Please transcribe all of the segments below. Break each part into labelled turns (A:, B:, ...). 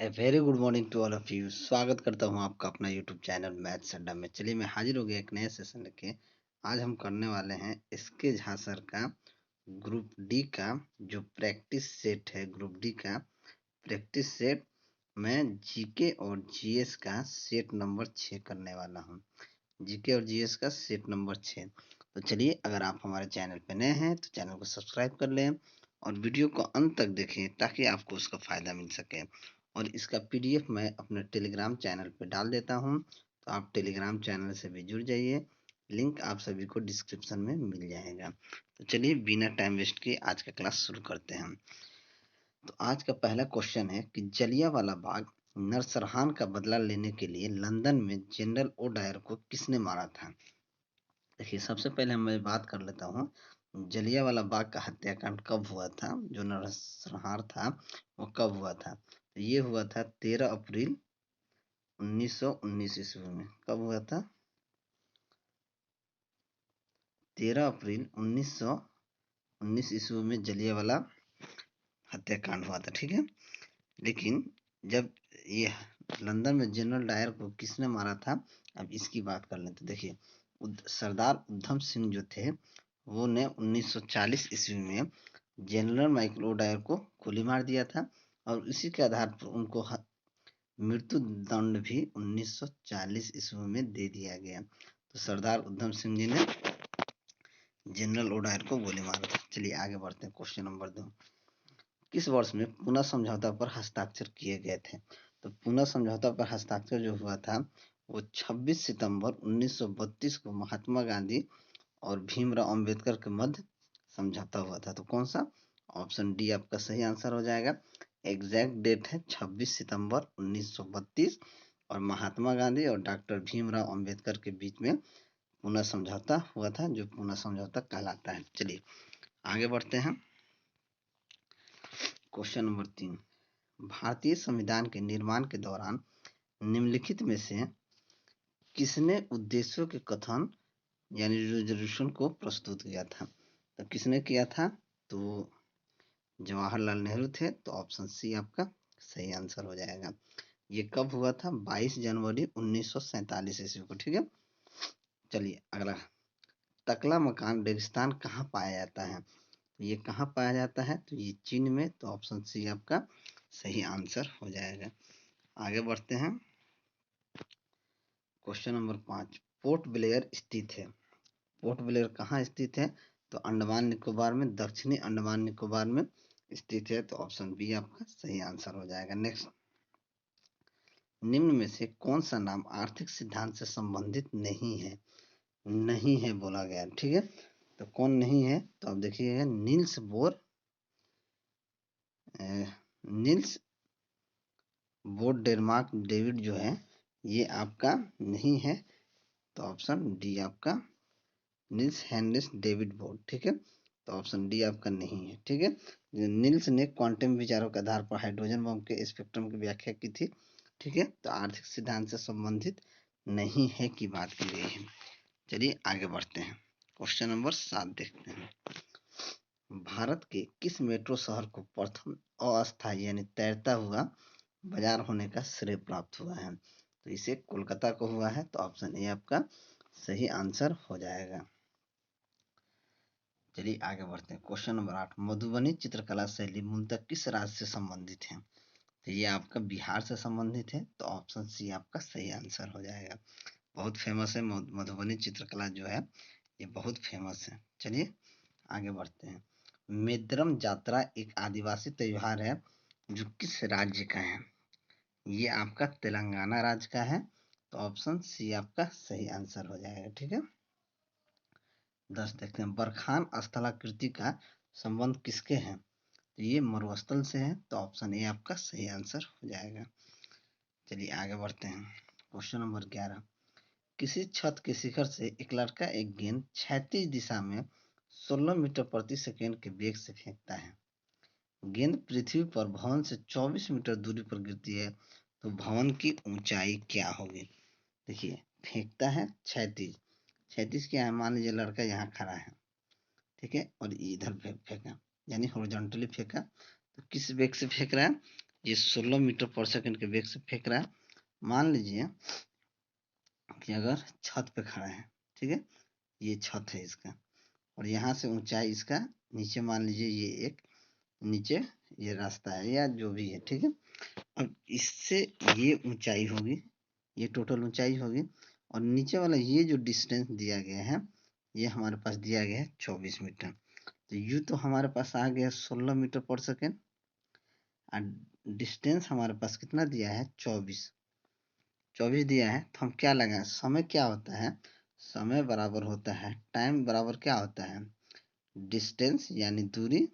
A: A very good morning to all of you. स्वागत करता हूं आपका अपना यूट्यूब चैनल मैथ्स अड्डा में। चलिए मैं हाजिर हो गया एक नए सेशन लेके। आज हम करने वाले हैं इसके झा सर का ग्रुप डी का जो प्रैक्टिस सेट है। ग्रुप डी का प्रैक्टिस सेट मैं जीके और जीएस का सेट नंबर 6 करने वाला हूं। जीके और जीएस का सेट नंबर 6। तो चलिए, अगर आप हमारे चैनल पे नए हैं तो चैनल को सब्सक्राइब कर लें और वीडियो को अंत तक देखें ताकि आपको उसका फ़ायदा मिल सके। और इसका पीडीएफ मैं अपने टेलीग्राम चैनल पे डाल देता हूं, तो आप टेलीग्राम चैनल से भी जुड़ जाइए। लिंक आप सभी को डिस्क्रिप्शन में मिल जाएगा। तो चलिए बिना टाइम वेस्ट किए आज का क्लास शुरू करते हैं। तो आज का पहला क्वेश्चन है कि जलियांवाला बाग नरसंहार का बदला लेने के लिए लंदन में जनरल ओ डायर को किसने मारा था। देखिए, सबसे पहले मैं बात कर लेता हूँ जलियांवाला बाग का हत्याकांड कब हुआ था। जो नरसंहार था वो कब हुआ था, तो ये हुआ था 13 अप्रैल 1919 ईस्वी में। कब हुआ था? 13 अप्रैल 1919 ईस्वी में जलियांवाला हत्याकांड हुआ था। ठीक है, लेकिन जब ये लंदन में जनरल डायर को किसने मारा था, अब इसकी बात कर लें। तो देखिए, सरदार उधम सिंह जो थे वो ने 1940 ईस्वी में जनरल माइकल ओ डायर को गोली मार दिया था और इसी के आधार पर उनको मृत्यु दंड भी 1940 ईस्वी में दे दिया गया। तो सरदार उधम सिंह जी ने जनरल ओ डायर को गोली मारा था। चलिए आगे बढ़ते हैं। क्वेश्चन नंबर 2, किस वर्ष में पुनः समझौता पर हस्ताक्षर किए गए थे। तो पुनः समझौता पर हस्ताक्षर जो हुआ था वो 26 सितंबर 1932 को महात्मा गांधी और भीमराव अंबेडकर के मध्य समझौता हुआ था। तो कौन सा? ऑप्शन डी आपका सही आंसर हो जाएगा। एग्जैक्ट डेट है 26 सितंबर 1932 और महात्मा गांधी और डॉक्टर भीमराव अंबेडकर के बीच में पुनः समझौता हुआ था, जो पुनः समझौता कहलाता है। चलिए आगे बढ़ते हैं। क्वेश्चन नंबर 3, भारतीय संविधान के निर्माण के दौरान निम्नलिखित में से किसने उद्देश्यों के कथन यानी रिजोल्यूशन को प्रस्तुत किया था। तो किसने किया था? तो जवाहरलाल नेहरू थे। तो ऑप्शन सी आपका सही आंसर हो जाएगा। ये कब हुआ था? 22 जनवरी 1947 ईस्वी को। ठीक है, चलिए अगला। तकला मकान रेगिस्तान कहाँ पाया जाता है? ये कहाँ पाया जाता है? तो ये चीन में। तो ऑप्शन सी आपका सही आंसर हो जाएगा। आगे बढ़ते हैं। क्वेश्चन नंबर 5, पोर्ट ब्लेयर स्थित है। पोर्ट ब्लेयर कहाँ स्थित है? तो अंडमान निकोबार में, दक्षिणी अंडमान निकोबार में स्थित है। तो ऑप्शन बी आपका सही आंसर हो जाएगा। नेक्स्ट, निम्न में से कौन सा नाम आर्थिक सिद्धांत से संबंधित नहीं है? नहीं है बोला गया। ठीक है, तो कौन नहीं है? तो आप देखिए, Niels Bohr Niels Bohr Denmark David जो है ये आपका नहीं है। तो ऑप्शन डी आपका नील्स हेनरिस डेविड बोर। ठीक है, तो ऑप्शन डी आपका नहीं है। ठीक है, नील्स ने क्वांटम विचारों के आधार पर हाइड्रोजन बम के स्पेक्ट्रम की व्याख्या की थी। ठीक है, तो आर्थिक सिद्धांत से संबंधित नहीं है की बात की गई है। चलिए आगे बढ़ते हैं। क्वेश्चन नंबर 7 देखते हैं। भारत के किस मेट्रो शहर को प्रथम अस्थायी यानी तैरता हुआ बाजार होने का श्रेय प्राप्त हुआ है? तो इसे कोलकाता को हुआ है। तो ऑप्शन ए आपका सही आंसर हो जाएगा। चलिए आगे बढ़ते हैं। क्वेश्चन नंबर 8, मधुबनी चित्रकला शैली मूलतः किस राज्य से संबंधित है? तो ये आपका बिहार से संबंधित है। तो ऑप्शन सी आपका सही आंसर हो जाएगा। बहुत फेमस है मधुबनी चित्रकला जो है ये बहुत फेमस है। चलिए आगे बढ़ते हैं। मेद्रम जात्रा एक आदिवासी त्योहार है जो किस राज्य का है? ये आपका तेलंगाना राज्य का है। तो ऑप्शन सी आपका सही आंसर हो जाएगा। ठीक है, 10 देखते हैं। बरखान स्थलाकृति का संबंध किसके हैं? तो ये मरुस्थल से है। तो ऑप्शन ए आपका सही आंसर हो जाएगा। चलिए आगे बढ़ते हैं। क्वेश्चन नंबर 11, किसी छत के शिखर से एक लड़का एक गेंद क्षैतिज दिशा में 16 मीटर प्रति सेकेंड के वेग से फेंकता है। गेंद पृथ्वी पर भवन से 24 मीटर दूरी पर गिरती है। तो भवन की ऊंचाई क्या होगी? देखिए, फेंकता है क्षैतिज। क्षैतिज क्या है? मान लीजिए लड़का यहाँ खड़ा है, ठीक है, और इधर फेंका यानी हॉरिजॉन्टली फेंका। तो किस वेग से फेंक रहा है? ये 16 मीटर पर सेकंड के वेग से फेंक रहा है। मान लीजिए कि अगर छत पे खड़ा है, ठीक है, ये छत है इसका, और यहाँ से ऊंचाई इसका नीचे, मान लीजिए ये एक नीचे ये रास्ता है या जो भी है, ठीक है। अब इससे ये ऊंचाई होगी, ये टोटल ऊंचाई होगी, और नीचे वाला ये जो डिस्टेंस दिया गया है, ये हमारे पास दिया गया है 24 मीटर। तो यू तो हमारे पास आ गया 16 मीटर पर सेकेंड, और डिस्टेंस हमारे पास कितना दिया है, 24 दिया है। तो हम क्या लगाएं, समय क्या होता है, समय बराबर होता है टाइम बराबर क्या होता है, डिस्टेंस यानी दूरी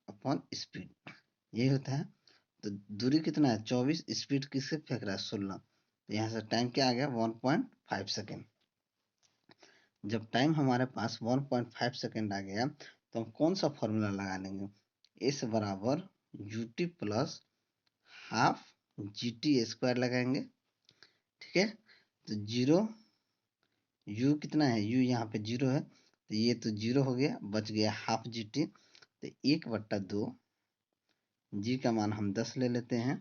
A: अपॉन स्पीड, यही होता है। तो दूरी कितना है 24, स्पीड किससे फेंक रहा है 16, तो यहाँ से टाइम क्या आ गया 1.5 सेकेंड। जब टाइम हमारे पास 1.5 सेकेंड आ गया तो हम कौन सा फॉर्मूला लगा लेंगे, एस बराबर u t plus half G T square लगाएंगे, ठीक है। तो जीरो, यू कितना है, यू यहाँ पे जीरो है, तो ये तो जीरो हो गया, बच गया हाफ जी टी। तो 1/2 जी का मान हम 10 ले लेते हैं,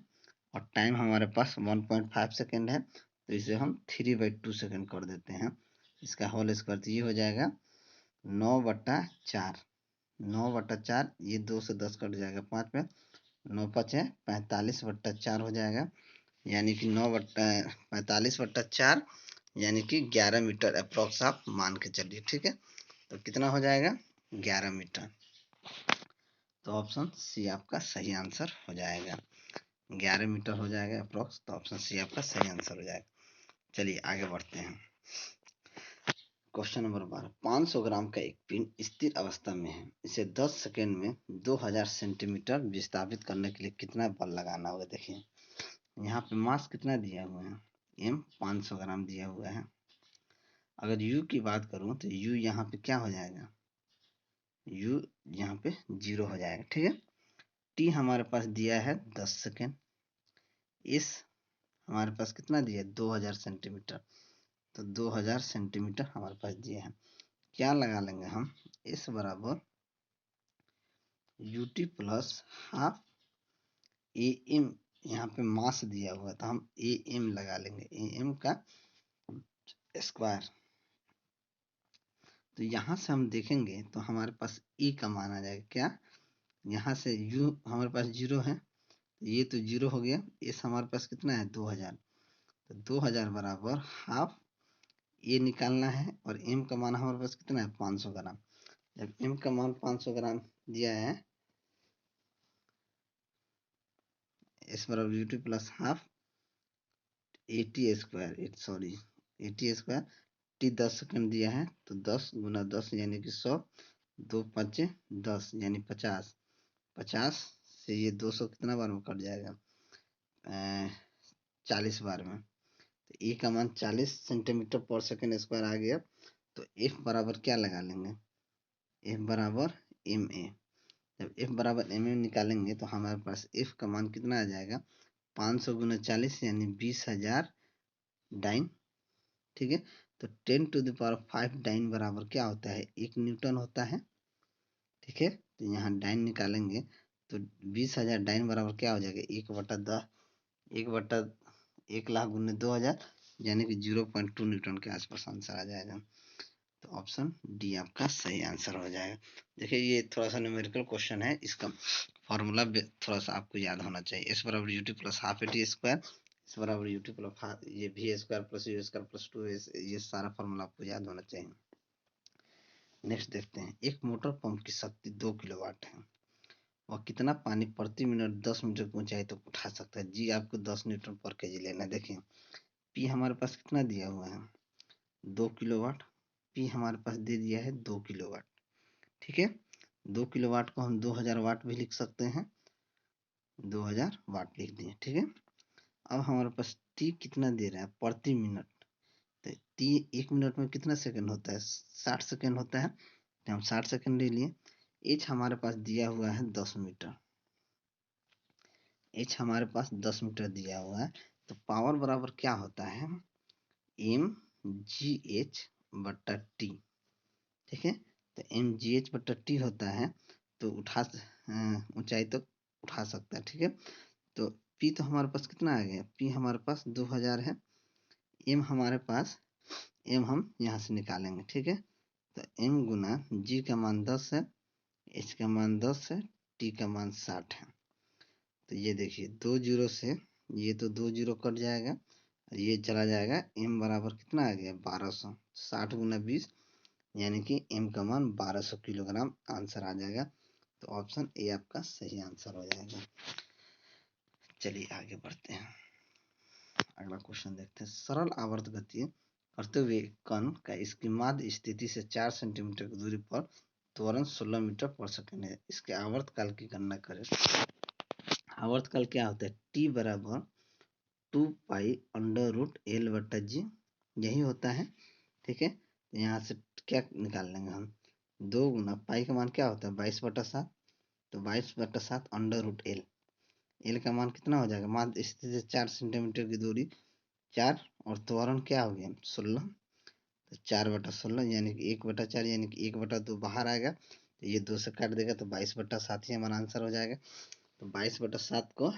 A: और टाइम हमारे पास 1.5 सेकेंड है, तो इसे हम 3/2 सेकेंड कर देते हैं। इसका होल स्क्वायर, तो ये हो जाएगा 9/4, 9/4, ये 2 से 10 कट जाएगा 5 में, 9×5 45/4 हो जाएगा, यानी कि 45/4 यानी कि 11 मीटर अप्रोक्स आप मान के चलिए, ठीक है। तो कितना हो जाएगा 11 मीटर। तो ऑप्शन सी आपका सही आंसर हो जाएगा, 11 मीटर हो जाएगा अप्रोक्स, तो ऑप्शन सी आपका सही आंसर हो जाएगा। चलिए आगे बढ़ते हैं। क्वेश्चन नंबर 12, 500 ग्राम का एक पिन स्थिर अवस्था में है, इसे 10 सेकेंड में 2000 सेंटीमीटर विस्थापित करने के लिए कितना बल लगाना होगा। देखिए यहाँ पे मास कितना दिया हुआ है, एम 500 ग्राम दिया हुआ है। अगर यू की बात करूं तो यू यहाँ पे क्या हो जाएगा, यू यहाँ पे 0 हो जाएगा, ठीक है। टी हमारे पास दिया है 10 सेकेंड, इस हमारे पास कितना दिया है 2000 सेंटीमीटर, तो 2000 सेंटीमीटर हमारे पास दिए हैं। क्या लगा लेंगे हम, इस बराबर u t plus half a m, यहाँ पे मास दिया हुआ तो हम ए एम लगा लेंगे, ए एम का स्क्वायर। तो यहाँ से हम देखेंगे तो हमारे पास ई का मान आ जाएगा, क्या, यहाँ से यू हमारे पास 0 है, तो ये तो 0 हो गया, इस हमारे पास कितना है 2000, तो 2000 बराबर हाफ ये निकालना है, और एम का मान हमारे पास कितना है 500 ग्राम। जब एम का मान 500 ग्राम दिया है, इस बराबर u t plus half a t square, sorry A t square, T 10 second दिया है, तो 10 गुना 10 यानी कि 100, 2×5 10 यानी 50, 50 से ये 200 कितना बार में कट जाएगा, 40 बार में। तो ए का मान 40 सेंटीमीटर पर सेकंड स्क्वायर आ गया। तो एफ बराबर क्या लगा लेंगे, एफ बराबर एम ए। जब एफ बराबर एम ए निकालेंगे तो हमारे पास एफ का मान कितना आ जाएगा, 500 गुना 40 यानी 20,000 डाइन, ठीक है। तो 10⁵ डाइन बराबर क्या होता है, 1 न्यूटन होता है, ठीक है। तो यहाँ डाइन निकालेंगे तो 20,000 डाइन बराबर क्या हो जाएगा, 1/10, 1/1 लाख गुने 2000, यानी कि 0.2 न्यूटन के आसपास आंसर आ जाएगा। तो ऑप्शन डी आपका सही आंसर हो जाएगा। देखिए ये थोड़ा सा न्यूमेरिकल क्वेश्चन है, इसका फॉर्मूला थोड़ा सा आपको याद होना चाहिए, एस बराबर u t plus half a t square, इस बराबर यू टी प्लस ये v square plus u square plus 2, ये सारा फॉर्मूला आपको याद होना चाहिए। नेक्स्ट देखते हैं, एक मोटर पंप की शक्ति 2 किलोवाट है, वह कितना पानी प्रति मिनट 10 मीटर की ऊंचाई तक उठा सकता है। जी आपको 10 न्यूटन पर केजी लेना है। देखिए पी हमारे पास कितना दिया हुआ है 2 किलोवाट, पी हमारे पास दे दिया है 2 किलोवाट, ठीक है। 2 किलोवाट को हम 2000 वाट भी लिख सकते हैं, 2000 वाट लिख दिए, ठीक है। अब हमारे पास टी कितना दे रहा है प्रति मिनट, तो टी 1 मिनट में कितना सेकंड होता है 60 सेकंड होता है, तो हम 60 सेकंड ले लिए। एच हमारे पास दिया हुआ है 10 मीटर, एच हमारे पास 10 मीटर दिया हुआ है। तो पावर बराबर क्या होता है, एम जी एच बट्टा टी, ठीक है। तो एम जी एच बट्टा टी होता है, तो ऊंचाई तक उठा सकता है, ठीक है। तो पी तो हमारे पास कितना आ गया, पी हमारे पास 2000 है, एम हमारे पास, एम हम यहाँ से निकालेंगे, ठीक है। तो एम गुना जी का मान 10 है, एच का मान 10 है, टी का मान 60 है। तो ये देखिए 2 जीरो से ये तो 2 जीरो कट जाएगा, ये चला जाएगा, एम बराबर कितना आ गया 1200, 60 गुना 20 यानी कि एम का मान 1200 किलोग्राम आंसर आ जाएगा। तो ऑप्शन ए आपका सही आंसर हो जाएगा। चलिए आगे बढ़ते हैं, अगला क्वेश्चन देखते हैं। सरल आवर्त गति करते हुए कण का इसकी माध्य स्थिति से 4 सेंटीमीटर की दूरी पर त्वरण 16 मीटर पर सेकंड है, इसके आवर्तकाल की गणना करें। आवर्तकाल क्या होता है, टी बराबर 2 पाई अंडर रूट एल बटा जी, यही होता है, ठीक है। यहाँ से क्या निकाल लेंगे हम, 2 गुना पाई का मान क्या होता है 22/7, तो 22/7 अंडर रूट एल, एल का मान कितना हो जाएगा, माध्य स्थिति से 4 सेंटीमीटर की दूरी 4 और त्वरण क्या हो गया 16, तो 4/16 यानी कि 1/4 यानी कि 1/2 बाहर आएगा, तो ये 2 से काट देगा, तो 22/7 ही हमारा आंसर हो जाएगा। तो 22/7 को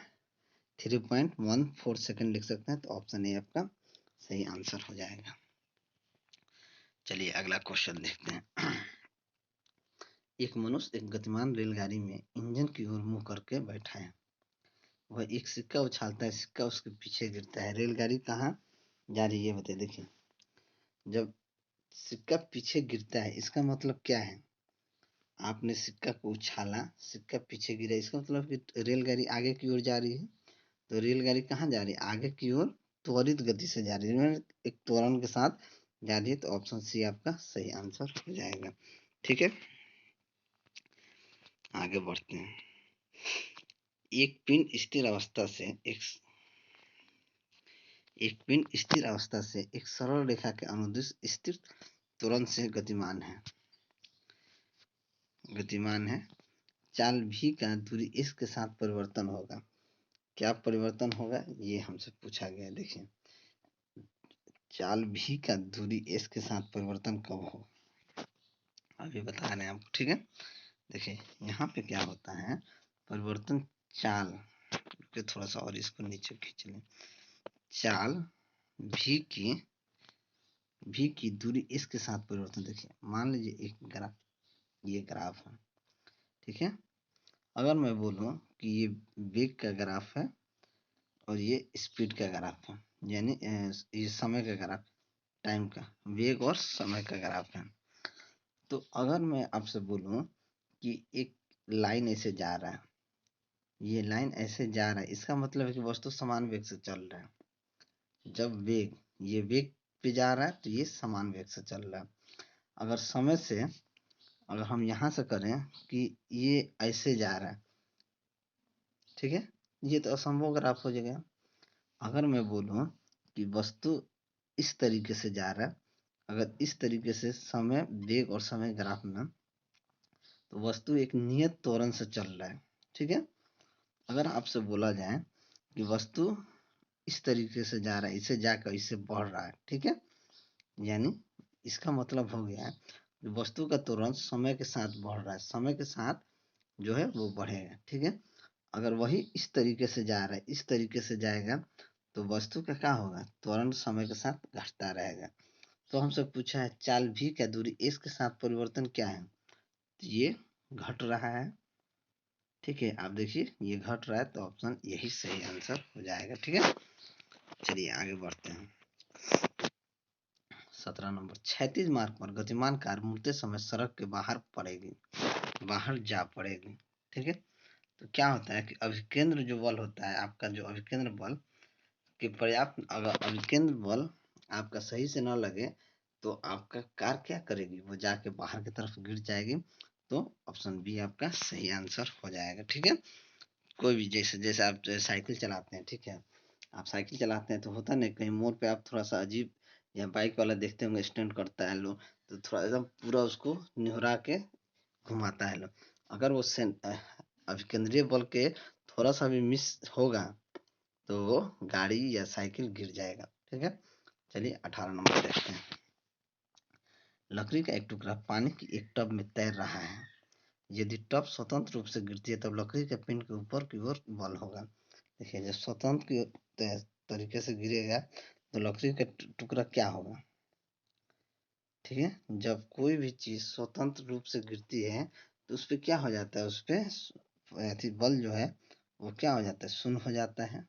A: 3.14 सेकंड लिख सकते हैं, तो ऑप्शन ए आपका सही आंसर हो जाएगा। चलिए अगला क्वेश्चन देखते हैं। एक मनुष्य एक गतिमान रेलगाड़ी में इंजन की ओर मुंह करके बैठा है, वह एक सिक्का उछालता है, सिक्का उसके पीछे गिरता है, रेलगाड़ी कहाँ जा रही है ये बताइए। देखिए जब सिक्का पीछे गिरता है इसका मतलब क्या है, आपने सिक्का को उछाला, सिक्का पीछे गिरा, इसका मतलब कि रेलगाड़ी आगे की ओर जा रही है। तो रेलगाड़ी कहाँ जा रही है, आगे की ओर त्वरित गति से जा रही है, एक त्वरण के साथ जा रही है। तो ऑप्शन सी आपका सही आंसर हो जाएगा, ठीक है। आगे बढ़ते हैं। एक पिंड स्थिर अवस्था से एक पिंड स्थिर अवस्था से एक सरल रेखा के अनुदिश स्थिर त्वरण से गतिमान है, चाल भी का दूरी इस के साथ परिवर्तन होगा, क्या परिवर्तन होगा ये हमसे पूछा गया है। देखिए चाल भी का दूरी एस के साथ परिवर्तन कब हो, अभी बता रहे हैं आपको, ठीक है। देखिए यहाँ पे क्या होता है, परिवर्तन चाल के थोड़ा सा और इसको नीचे खींच लें, चाल भी की दूरी इसके साथ परिवर्तन। देखिए मान लीजिए एक ग्राफ, ये ग्राफ है, ठीक है। अगर मैं बोलूं कि ये वेग का ग्राफ है और ये स्पीड का ग्राफ है, यानी ये समय का ग्राफ, टाइम का, वेग और समय का ग्राफ है। तो अगर मैं आपसे बोलूं कि एक लाइन ऐसे जा रहा है, ये लाइन ऐसे जा रहा है, इसका मतलब है कि वस्तु समान वेग से चल रहा है। जब वेग ये वेग पे जा रहा है तो ये समान वेग से चल रहा है। अगर समय से अगर हम यहाँ से करें कि ये ऐसे जा रहा है, ठीक है, ये तो असंभव ग्राफ हो जाएगा। अगर मैं बोलूं कि वस्तु इस तरीके से जा रहा है, अगर इस तरीके से समय वेग और समय ग्राफ में, तो वस्तु एक नियत त्वरण से चल रहा है, ठीक है। अगर आपसे बोला जाए कि वस्तु इस तरीके से जा रहा है, इसे जाकर इससे बढ़ रहा है, ठीक है, यानी इसका मतलब हो गया वस्तु का त्वरण समय के साथ बढ़ रहा है, समय के साथ जो है वो बढ़ेगा, ठीक है। अगर वही इस तरीके से जा रहा है, इस तरीके से जाएगा, तो वस्तु का क्या होगा, त्वरण समय के साथ घटता रहेगा। तो हमसे पूछा है चाल भी क्या दूरी एस के साथ परिवर्तन क्या है, तो ये घट रहा है, ठीक है। आप देखिए ये घट रहा है, तो ऑप्शन यही सही आंसर हो जाएगा, ठीक है। चलिए आगे बढ़ते हैं। 17 नंबर, क्षैतिज मार्ग पर गतिमान कार मुड़ते समय सड़क के बाहर जा पड़ेगी, ठीक है। तो क्या होता है कि अभिकेंद्र जो बल होता है आपका, जो अभिकेंद्र बल के पर्याप्त, अगर अभिकेंद्र बल आपका सही से न लगे तो आपका कार क्या करेगी, वो जाके बाहर की तरफ गिर जाएगी। तो ऑप्शन बी आपका सही आंसर हो जाएगा, ठीक है। कोई भी जैसे जैसे आप साइकिल चलाते हैं, ठीक है, आप साइकिल चलाते हैं तो होता नहीं कहीं मोड़ पे आप थोड़ा सा अजीब, या बाइक वाला देखते होंगे स्टैंड करता है लोग, तो थोड़ा एकदम पूरा उसको निहुरा के घुमाता है लोग। अगर वो अभी केंद्रीय बल के थोड़ा सा भी मिस होगा तो वो गाड़ी या साइकिल गिर जाएगा, ठीक है। चलिए 18 नंबर देखते हैं। लकड़ी का एक टुकड़ा पानी की एक टब में तैर रहा है, यदि टब स्वतंत्र रूप से गिरती है तब लकड़ी के पिंड के ऊपर की ओर बल होगा, देखिए जब स्वतंत्र तरीके से गिरेगा तो लकड़ी का टुकड़ा क्या होगा, ठीक है। जब कोई भी चीज स्वतंत्र रूप से गिरती है तो उस पर क्या हो जाता है, उस पे बल जो है वो क्या हो जाता है, शून्य हो जाता है।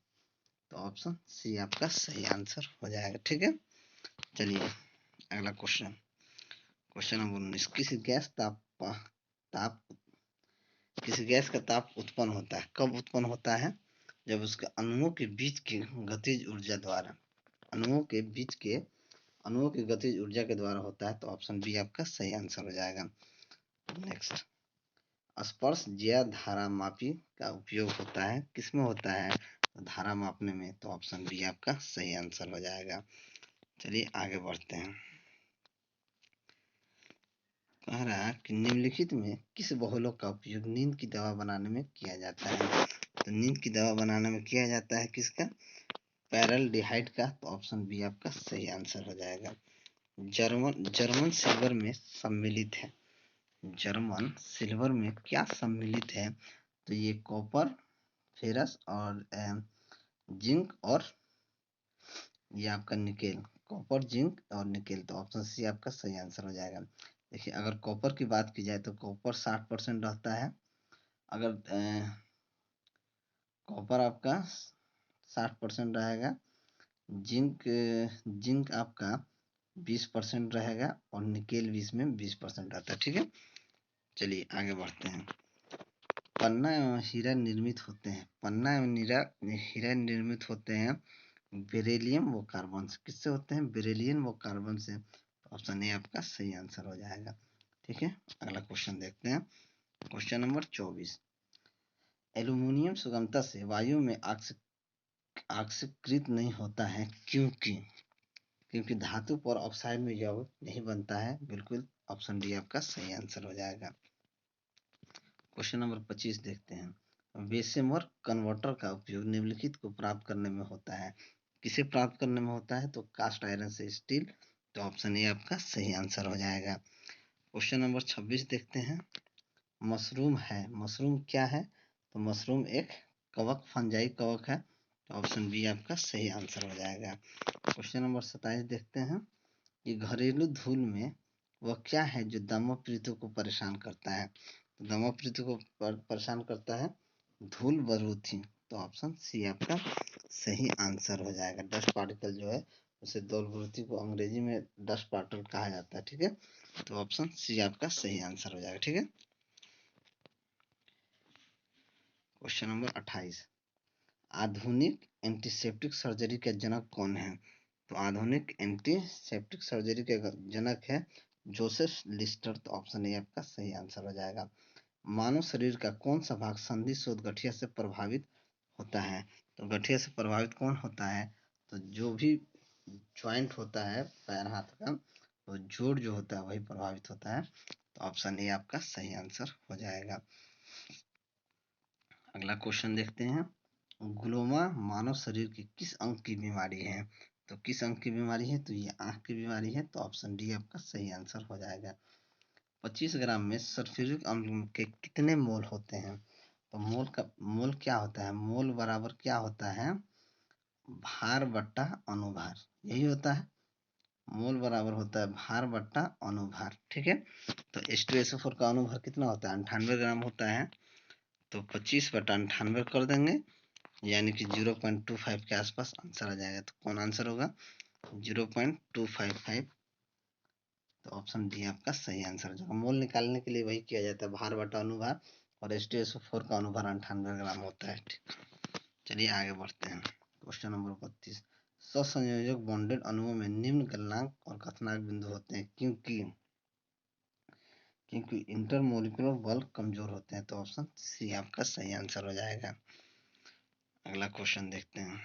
A: तो ऑप्शन सी आपका सही आंसर हो जाएगा, ठीक है। चलिए अगला क्वेश्चन, क्वेश्चन नंबर 19। ताप किसी गैस का ताप उत्पन्न होता है, कब उत्पन्न होता है, जब उसके अणुओं के बीच की गतिज ऊर्जा द्वारा, अणुओं के बीच के अणुओं की गतिज ऊर्जा के द्वारा होता है। तो ऑप्शन बी आपका सही आंसर हो जाएगा। नेक्स्ट, स्पर्श ज्या धारा मापी का उपयोग होता है, किसमें होता है, धारा मापने में। तो ऑप्शन बी आपका सही आंसर हो जाएगा। चलिए आगे बढ़ते हैं। कह रहा है कि निम्नलिखित में किस बहुलक का उपयोग नींद की दवा बनाने में किया जाता है। तो नींद की दवा बनाने में किया जाता है किसका, पैराल्डिहाइड का। तो ऑप्शन बी आपका सही आंसर हो जाएगा। जर्मन सिल्वर में सम्मिलित है, जर्मन सिल्वर में क्या सम्मिलित है, तो ये कॉपर, फेरस और जिंक और ये आपका निकेल, कॉपर, जिंक और निकेल। तो ऑप्शन सी आपका सही आंसर हो जाएगा। देखिए अगर कॉपर की बात की जाए तो कॉपर 60% रहता है, अगर कॉपर आपका 60% रहेगा, जिंक जिंक आपका 20% रहेगा और निकेल भी इसमें 20% रहता है, ठीक है। चलिए आगे बढ़ते हैं। पन्ना एवं हीरा निर्मित होते हैं, पन्ना एवं हीरा निर्मित होते हैं बेरिलियम व कार्बन से, किससे होते हैं, बेरिलियम व कार्बन से। ऑप्शन ए आपका सही आंसर हो जाएगा, ठीक है। अगला क्वेश्चन देखते हैं, क्वेश्चन नंबर 24। एल्यूमिनियम सुगमता से वायु में ऑक्सीकृत नहीं होता है, क्योंकि धातु पर ऑक्साइड में यौगिक नहीं बनता है, बिल्कुल। ऑप्शन डी आपका सही आंसर हो जाएगा। क्वेश्चन नंबर 25 देखते हैं। बेसेमर कन्वर्टर का उपयोग निम्नलिखित को प्राप्त करने में होता है, किसे प्राप्त करने में होता है, तो कास्ट आयरन से स्टील। तो ऑप्शन ए आपका सही आंसर हो जाएगा। क्वेश्चन नंबर 26 देखते हैं। मशरूम है, मशरूम क्या है, तो मशरूम एक कवक, फंजाई कवक है। तो ऑप्शन बी आपका सही आंसर हो जाएगा। क्वेश्चन नंबर 27 देखते हैं। ये घरेलू धूल में वह क्या है जो दमा को परेशान करता है, तो दमा को परेशान करता है धूल बरूथी। तो ऑप्शन सी आपका सही आंसर हो जाएगा। डस्ट पार्टिकल जो है उसे धूल बरूथी को अंग्रेजी में डस्ट पार्टिकल कहा जाता है, ठीक है। तो ऑप्शन सी आपका सही आंसर हो जाएगा, ठीक है। Question number 28। आधुनिक एंटीसेप्टिक सर्जरी के जनक कौन है, तो आधुनिक एंटीसेप्टिक सर्जरी के जनक है जोसेफ लिस्टर। तो ऑप्शन ए आपका सही आंसर हो जाएगा। मानव शरीर का कौन सा भाग संधि शोथ गठिया से प्रभावित होता है, तो गठिया से प्रभावित कौन होता है, तो जो भी ज्वाइंट होता है पैर हाथ का, तो जोड़ जो होता है वही प्रभावित होता है। तो ऑप्शन ए आपका सही आंसर हो जाएगा। अगला क्वेश्चन देखते हैं। ग्लोमा मानव शरीर के किस अंग की बीमारी है, तो किस अंग की बीमारी है, तो ये आंख की बीमारी है। तो ऑप्शन डी आपका सही आंसर हो जाएगा। 25 ग्राम में सल्फ्यूरिक अम्ल के कितने मोल होते हैं, तो मोल क्या होता है, मोल बराबर क्या होता है, भार बट्टा अनुभार, यही होता है। मोल बराबर होता है भार बट्टा अनुभार, ठीक है। तो H2SO4 का अनुभार कितना होता है, 98 ग्राम होता है। तो 25/98 कर देंगे, यानी कि 0.25 के आसपास आंसर आ जाएगा। तो कौन आंसर होगा, 0.255। तो ऑप्शन डी आपका सही आंसर हो जाएगा। मोल निकालने के लिए वही किया जाता है, भार बटा अनुभार, और H2SO4 का अनुभार 98 ग्राम होता है, ठीक। चलिए आगे बढ़ते हैं। Question number 32। ससंयोजक बॉन्डेड अणुओं में निम्न गलनांक और कथनांक बिंदु होते हैं, क्योंकि इंटरमोलिकुलर बल कमजोर होते हैं। तो ऑप्शन सी आपका सही आंसर हो जाएगा। अगला क्वेश्चन देखते हैं,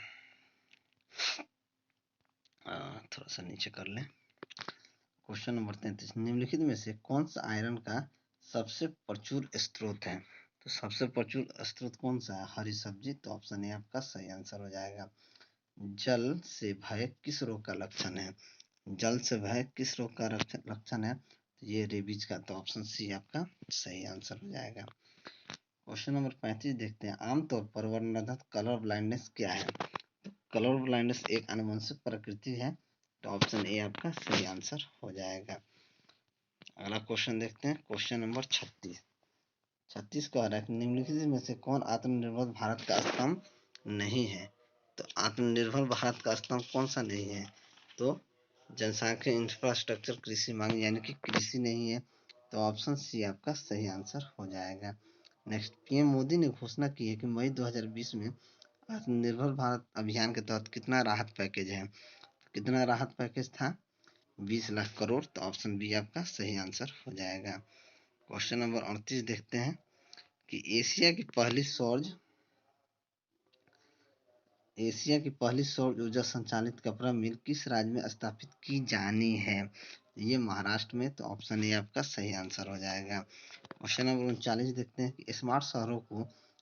A: थोड़ा सा नीचे कर लें। Question number 33। निम्नलिखित में से कौन सा आयरन का सबसे प्रचुर स्रोत है, तो सबसे प्रचुर स्रोत कौन सा है, हरी सब्जी। तो ऑप्शन ए आपका सही आंसर हो जाएगा। जल से भय किस रोग का लक्षण है, जल से भय किस रोग का लक्षण है, तो ये रेबीज का। तो ऑप्शन सी आपका सही आंसर हो जाएगा। क्वेश्चन नंबर 35 देखते हैं, आमतौर पर वर्णनात्मक कलर ब्लाइंडनेस क्या है? तो कलर ब्लाइंडनेस एक आनुवंशिक प्रकृति है, तो ऑप्शन ए आपका सही आंसर हो जाएगा। अगला क्वेश्चन देखते हैं, क्वेश्चन नंबर 36। 36 कह रहा है कि निम्नलिखित में से कौन आत्मनिर्भर भारत का स्तंभ नहीं है? तो आत्मनिर्भर भारत का स्तंभ कौन सा नहीं है? तो जनसांख्यिकी, इंफ्रास्ट्रक्चर, कृषि मांग, यानी कि कृषि नहीं है, तो ऑप्शन सी आपका सही आंसर हो जाएगा। नेक्स्ट, पीएम मोदी ने घोषणा की है कि मई 2020 में आत्मनिर्भर भारत अभियान के तहत कितना राहत पैकेज है? कितना राहत पैकेज था? 20 लाख करोड़, तो ऑप्शन बी आपका सही आंसर हो जाएगा। क्वेश्चन नंबर 38 देखते हैं कि एशिया की पहली सौर ऊर्जा संचालित कपड़ा मिल किस राज्य में स्थापित की जानी है? ये महाराष्ट्र में, तो ऑप्शन ए आपका सही आंसर हो जाएगा। क्वेश्चन नंबर 39 देखते हैं कि स्मार्ट शहरों को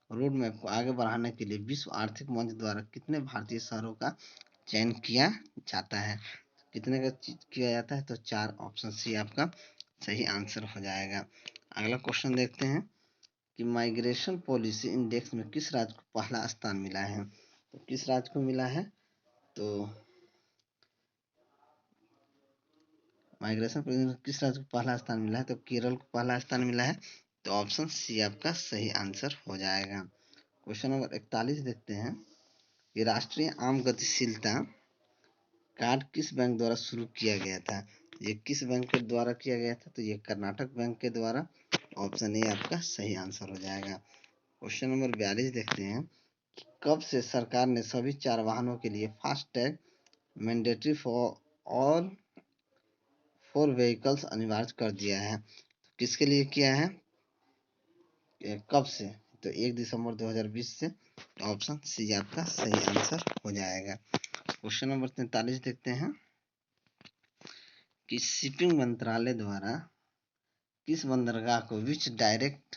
A: रोड मैप को आगे बढ़ाने के लिए विश्व आर्थिक मंच द्वारा कितने भारतीय शहरों का चयन किया जाता है? कितने का किया जाता है? तो 4, ऑप्शन सी आपका सही आंसर हो जाएगा। अगला क्वेश्चन देखते हैं कि माइग्रेशन पॉलिसी इंडेक्स में किस राज्य को पहला स्थान मिला है? तो किस राज्य को मिला है? तो माइग्रेशन पॉलिसी में किस राज्य को पहला स्थान मिला है? तो केरल को पहला स्थान मिला है, तो ऑप्शन सी आपका सही आंसर हो जाएगा। क्वेश्चन नंबर 41 देखते हैं कि राष्ट्रीय आम गतिशीलता कार्ड किस बैंक द्वारा शुरू किया गया था? ये किस बैंक के द्वारा किया गया था? तो ये कर्नाटक बैंक के द्वारा, ऑप्शन ए आपका सही आंसर हो जाएगा। क्वेश्चन नंबर 42 देखते हैं, कब से सरकार ने सभी 4 वाहनों के लिए fast tag mandatory for all 4 vehicles अनिवार्य कर दिया है? तो किसके लिए किया है? कब से? तो 1 दिसंबर 2020 से, ऑप्शन सी आपका सही आंसर हो जाएगा। क्वेश्चन नंबर 43 देखते हैं कि शिपिंग मंत्रालय द्वारा किस बंदरगाह को विच डायरेक्ट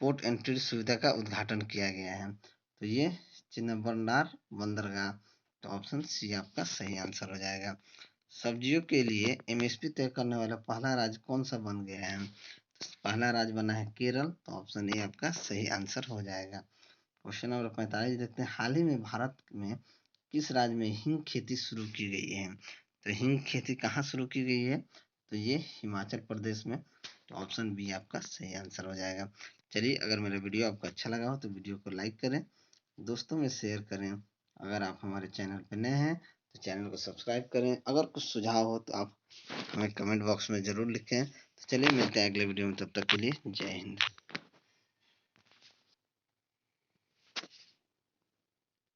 A: पोर्ट एंट्री सुविधा का उद्घाटन किया गया है? तो ये चिन्नबरनार बंदरगाह, तो ऑप्शन सी आपका सही आंसर हो जाएगा। सब्जियों के लिए एमएसपी तय करने वाला पहला राज्य कौन सा बन गया है? पहला राज्य बना है केरल, तो ऑप्शन ए आपका सही आंसर हो जाएगा। क्वेश्चन नंबर 45 देखते हैं, हाल ही में भारत में किस राज्य में हींग खेती शुरू की गई है? तो हींग खेती कहाँ शुरू की गई है? तो ये हिमाचल प्रदेश में, तो ऑप्शन बी आपका सही आंसर हो जाएगा। चलिए, अगर मेरा वीडियो आपको अच्छा लगा हो तो वीडियो को लाइक करें, दोस्तों में शेयर करें। अगर आप हमारे चैनल पर नए हैं तो चैनल को सब्सक्राइब करें। अगर कुछ सुझाव हो तो आप हमें कमेंट बॉक्स में ज़रूर लिखें। तो चलिए, मिलते हैं अगले वीडियो में, तब तक के लिए जय हिंद।